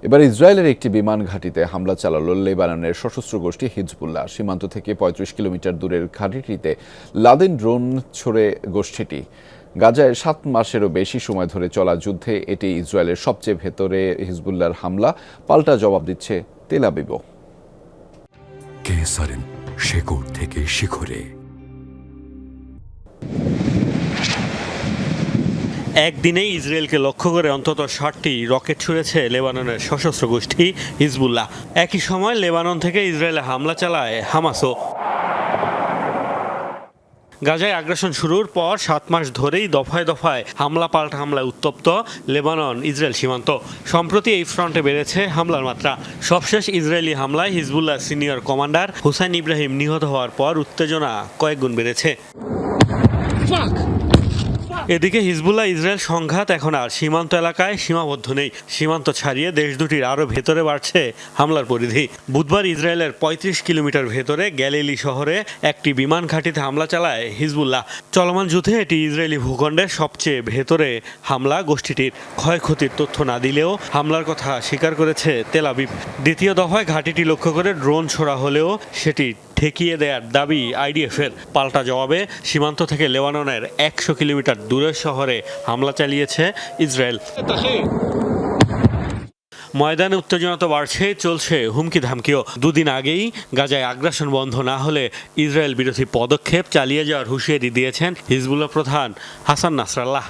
এবার ইসরায়েলের একটি বিমান ঘাঁটিতে হামলা চালালো লেবাননের সশস্ত্র গোষ্ঠী হিজবুল্লাহ। সীমান্ত থেকে ৩৫ কিলোমিটার দূরের ঘাঁটিটিতে লাদেন ড্রোন ছোড়ে গোষ্ঠীটি। গাজায় ৭ মাসেরও বেশি সময় ধরে চলা যুদ্ধে এটি ইসরায়েলের সবচেয়ে ভেতরে হিজবুল্লাহর হামলা। পাল্টা জবাব দিচ্ছে তেল আবিবও। কেসারেন শেকড় থেকে শিখরে। একদিনেই ইসরায়েলকে লক্ষ্য করে অন্তত ৬০টি রকেট ছুঁড়েছে লেবাননের সশস্ত্র গোষ্ঠী হিজবুল্লাহ। একই সময় লেবানন থেকে ইসরায়েলে হামলা চালায় হামাসও। গাজায় আগ্রাসন শুরুর পর ৭ মাস ধরেই দফায় দফায় হামলা পাল্টা হামলায় উত্তপ্ত লেবানন ইসরায়েল সীমান্ত। সম্প্রতি এই ফ্রন্টে বেড়েছে হামলার মাত্রা। সবশেষ ইসরায়েলি হামলায় Hezbollah senior commander Hussein Ibrahim নিহত হওয়ার পর উত্তেজনা কয়েকগুণ বেড়েছে। এদিকে হিজবুল্লাহ ইসরায়েল সংঘাত এখন আর সীমান্ত এলাকায় সীমাবদ্ধ নেই। সীমান্ত ছাড়িয়ে দেশ দুটির আরও ভেতরে বাড়ছে হামলার পরিধি। বুধবার ইসরায়েলের ৩৫ কিলোমিটার ভেতরে গ্যালিলি শহরে একটি বিমান ঘাঁটিতে হামলা চালায় হিজবুল্লাহ। চলমান যুদ্ধে এটি ইসরায়েলি ভূখণ্ডের সবচেয়ে ভেতরে হামলা গোষ্ঠীটির। ক্ষয়ক্ষতির তথ্য না দিলেও হামলার কথা স্বীকার করেছে তেল আবিব। দ্বিতীয় দফায় ঘাঁটিটি লক্ষ্য করে ড্রোন ছোড়া হলেও সেটি ঠেকিয়ে দেওয়ার দাবি আইডিএফের। পাল্টা জবাবে সীমান্ত থেকে লেবাননের ১০০ কিলোমিটার দূরের শহরে হামলা চালিয়েছে ইসরায়েল। ময়দানে উত্তেজনা তো বাড়ছে, চলছে হুমকি ধামকিও। দুদিন আগেই গাজায় আগ্রাসন বন্ধ না হলে ইসরায়েল বিরোধী পদক্ষেপ চালিয়ে যাওয়ার হুঁশিয়ারি দিয়েছেন হিজবুল্লাহ প্রধান হাসান নাসরাল্লাহ।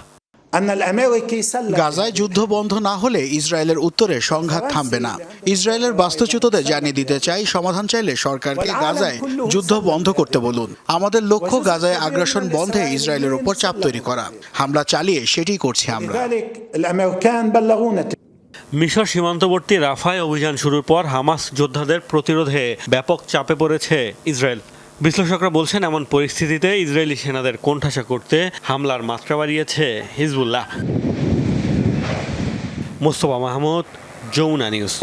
গাজায় যুদ্ধ বন্ধ না হলে ইসরায়েলের উত্তরে সংঘাত থামবে না। ইসরায়েলের বাস্তুচ্যুতদের জানিয়ে দিতে চাই, সমাধান চাইলে সরকারকে গাজায় যুদ্ধ বন্ধ করতে বলুন। আমাদের লক্ষ্য গাজায় আগ্রাসন বন্ধে ইসরায়েলের উপর চাপ তৈরি করা। হামলা চালিয়ে সেটি করছি আমরা। মিশর সীমান্তবর্তী রাফায় অভিযান শুরুর পর হামাস যোদ্ধাদের প্রতিরোধে ব্যাপক চাপে পড়েছে ইসরায়েল। বিশ্লেষকরা বলছেন, এমন পরিস্থিতিতে ইসরায়েলি সেনাদের কোণঠাসা করতে হামলার মাত্রা বাড়িয়েছে হিজবুল্লাহ। মোস্তফা মাহমুদ, যমুনা নিউজ।